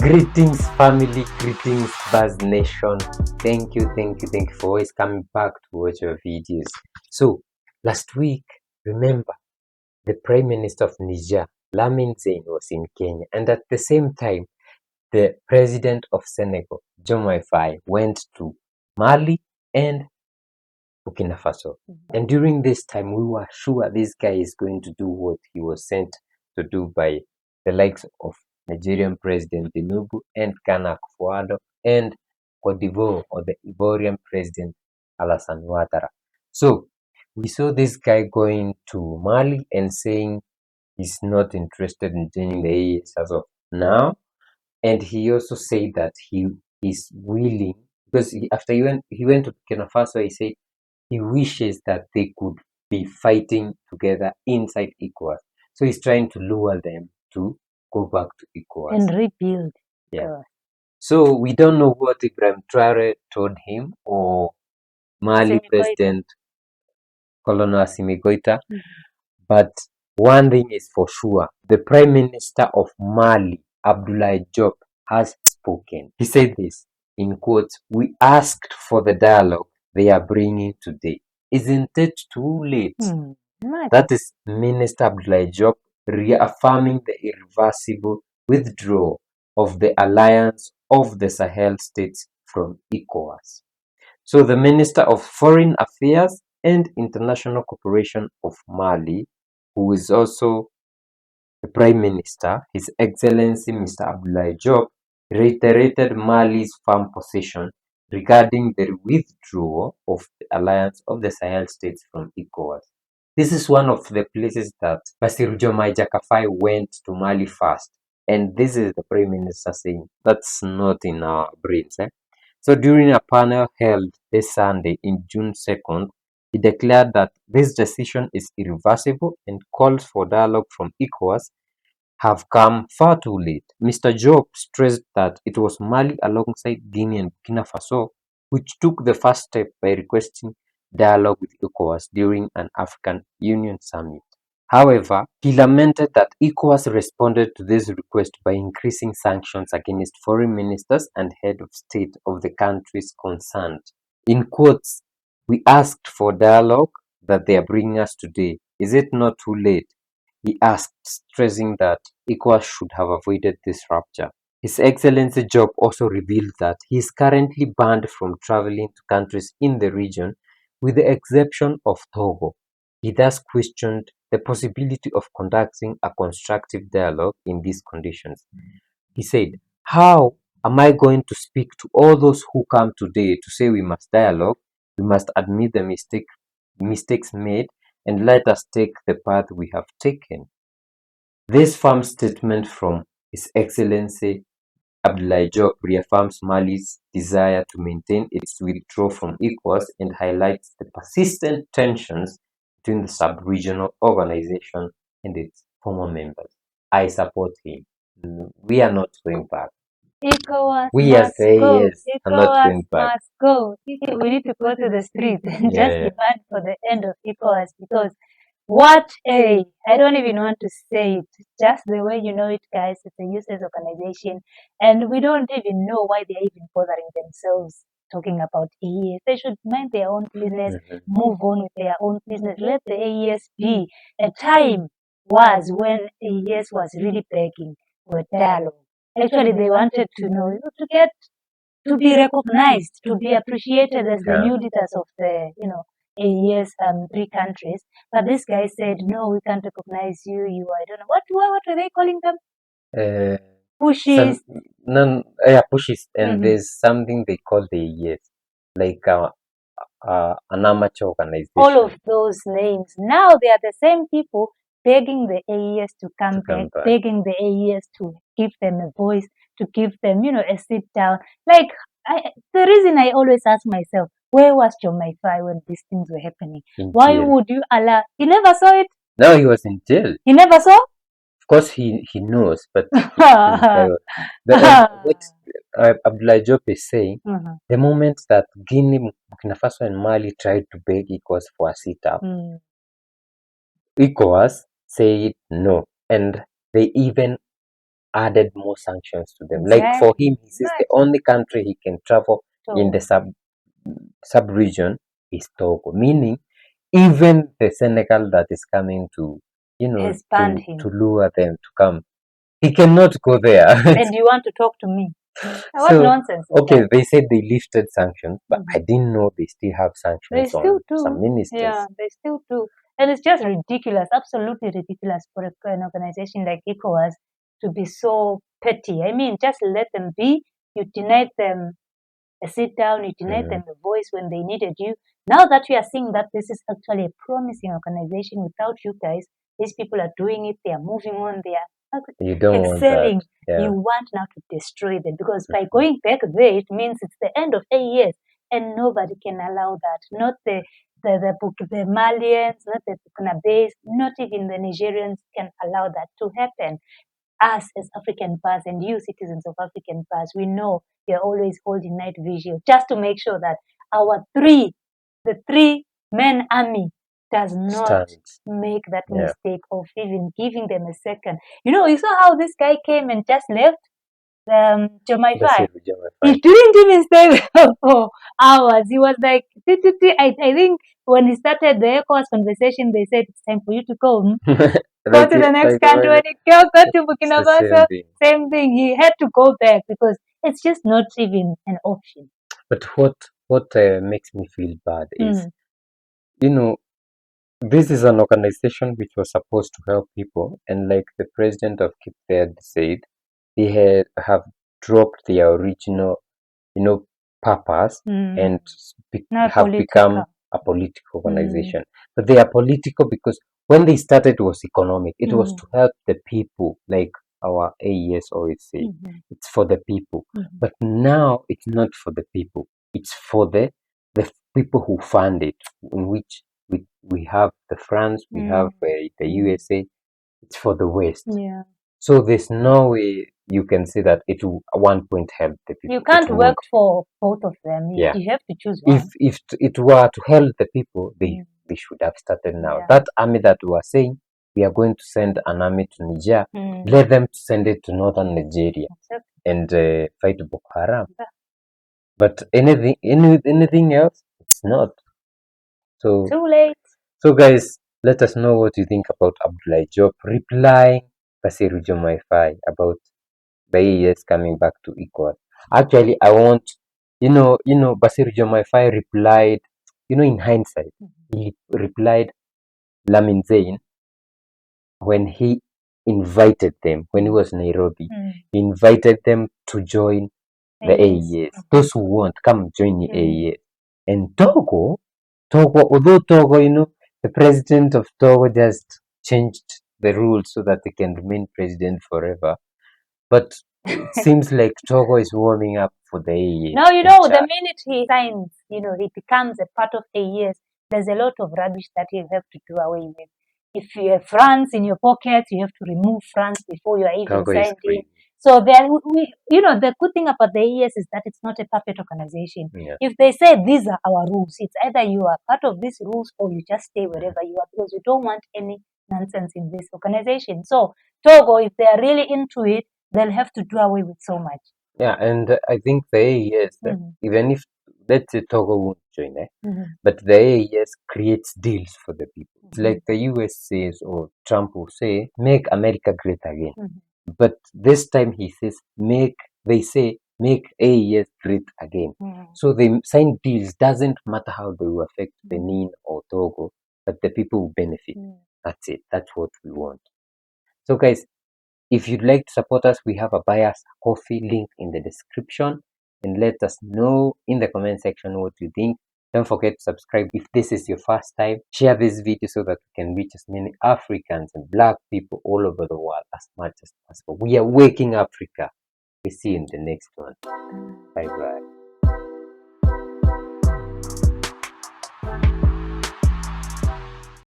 Greetings, family. Greetings, Buzz Nation. Thank you for always coming back to watch your videos. So, last week, remember, the Prime Minister of Niger, Lamin Zain, was in Kenya, and at the same time, the President of Senegal, Diomaye Faye, went to Mali and BURKINAFASO. And during this time, we were sure this guy is going to do what he was sent to do by the likes of Nigerian President Tinubu and Ghana Akufo-Addo and Cote d'Ivoire or the Ivorian President Alassane Ouattara. So we saw this guy going to Mali and saying he's not interested in joining the AES as of now, and he also said that he is willing, because after he went to Burkina Faso, he said he wishes that they could be fighting together inside ECOWAS. So he's trying to lure them to go back to ECOWAS and rebuild. Yeah. So we don't know what Ibrahim Traore told him or Mali President Colonel Assimi Goïta, but one thing is for sure: the Prime Minister of Mali, Abdoulaye Diop, has spoken. He said this in quotes: "We asked for the dialogue they are bringing today. Isn't it too late?" That is Minister Abdoulaye Diop reaffirming the irreversible withdrawal of the alliance of the Sahel states from ECOWAS. So the Minister of Foreign Affairs and International Cooperation of Mali, who is also the Prime Minister, His Excellency Mr. Abdoulaye Diop, reiterated Mali's firm position regarding the withdrawal of the alliance of the Sahel states from ECOWAS. This is one of the places that Bassirou Diomaye Faye went to Mali first, and this is the Prime Minister saying that's not in our brains. So during a panel held this Sunday in June 2nd, he declared that this decision is irreversible and calls for dialogue from ECOWAS have come far too late. Mr. Diop stressed that it was Mali alongside Guinea and Burkina Faso which took the first step by requesting dialogue with ECOWAS during an African Union summit. However, he lamented that ECOWAS responded to this request by increasing sanctions against foreign ministers and head of state of the countries concerned. In quotes, "We asked for dialogue that they are bringing us today. Is it not too late?" he asked, stressing that ECOWAS should have avoided this rupture. His Excellency Diop also revealed that he is currently banned from traveling to countries in the region with the exception of Togo. He thus questioned the possibility of conducting a constructive dialogue in these conditions. He said, "How am I going to speak to all those who come today to say we must dialogue? We must admit the mistakes made and let us take the path we have taken." This firm statement from His Excellency Abdoulaye Diop reaffirms Mali's desire to maintain its withdrawal from ECOWAS and highlights the persistent tensions between the sub-regional organization and its former members. I support him. We are not going back. ECOWAS We must as go. AES are not ECOWAS going back. must go. We need to go to the street and just demand for the end of ECOWAS, because I don't even want to say it. Just the way you know it, guys, it's a useless organization, and we don't even know why they're even bothering themselves talking about AES. They should mind their own business, move on with their own business. Let the AES be. A time was when AES was really begging for dialogue. Actually, they wanted to know, to be recognized, to be appreciated as the new leaders of the, AES 3 countries. But this guy said, "No, we can't recognize you. I don't know what were they calling them? Pushes. Pushes, and there's something they call the AES, like an amateur organization. All of those names. Now they are the same people begging the AES to come back, begging the AES to give them a voice, to give them, a sit down. Like, the reason I always ask myself, where was Diomaye Faye when these things were happening? Why would you allow? He never saw it. No, he was in jail. He never saw? Of course, he knows, but what Abdoulaye Diop is saying, the moment that Guinea, Burkina Faso, and Mali tried to beg ECOWAS for a sit-up, ECOWAS said no, and they even added more sanctions to them. Like for him, he says the only country he can travel in the sub-region is Togo, meaning even the Senegal that is coming to, to lure them to come, he cannot go there. And you want to talk to me? What nonsense is okay, that? they said they lifted sanctions, but I didn't know they still have sanctions on some ministers. Yeah, they still do. And it's just ridiculous, absolutely ridiculous for an organization like ECOWAS to be so petty. I mean, just let them be. You denied them a sit down, you denied them a voice when they needed you. Now that we are seeing that this is actually a promising organization without you guys, these people are doing it, they are moving on, they are excelling. You want now to destroy them, because by going back there, it means it's the end of 8 years, and nobody can allow that. Not the Malians, not the Burkinabes, not even the Nigerians can allow that to happen. Us as African bars and you citizens of African bars, we know we are always holding night vigil just to make sure that the three-man army does not make that mistake of even giving them a second. You saw how this guy came and just left Jomai 5. He didn't even stay for hours. He was like, I think when he started the ECOWAS conversation, they said it's time for you to go. Go to the next country. When he go to BURKINAFASO, same thing. He had to go back because it's just not even an option. But what makes me feel bad is, this is an organization which was supposed to help people, and like the president of Cape Verde said, they have dropped their original, purpose and have become a political organization. But they are political because when they started, it was economic. It was to help the people, like our AES always say. It's for the people. But now it's not for the people. It's for the people who fund it, in which we have the France, we have the USA. It's for the West. Yeah. So there's no way you can say that it will at one point help the people. You can't work for both of them. Yeah. You have to choose one. If it were to help the people, they should have started now. That army that we are saying, we are going to send an army to Niger, let them send it to northern Nigeria and fight Boko Haram. But anything else, it's not. So too late. So guys, let us know what you think about Abdullah Job replying Basiru Jomaifai about the AES coming back to ECOWAS. Actually, I want, Basiru Jomaifai replied, in hindsight, he replied Lamin Zain when he invited them, when he was in Nairobi, he invited them to join the AES. Those who want, come join the AES. And Togo, although Togo, the president of Togo just changed the rules so that he can remain president forever. But it seems like Togo is warming up for the AES. Now, the minute he signs, he becomes a part of AES, there's a lot of rubbish that you have to do away with. If you have France in your pockets, you have to remove France before you are even signed in. So then, the good thing about the AES is that it's not a puppet organization. Yeah. If they say these are our rules, it's either you are part of these rules or you just stay wherever you are, because you don't want any nonsense in this organization. So Togo, if they are really into it, they'll have to do away with so much. Yeah, and I think the AES, even if, let's say Togo won't join, but the AES creates deals for the people. It's like the US says, or Trump will say, make America great again. But this time he says, make AES great again. So they sign deals, doesn't matter how they will affect Benin or Togo, but the people will benefit. That's it. That's what we want. So guys, if you'd like to support us, we have a buy us a coffee link in the description, and let us know in the comment section what you think. Don't forget to subscribe if this is your first time. Share this video so that we can reach as many Africans and Black people all over the world as much as possible. We are waking Africa. We see you in the next one. Bye bye.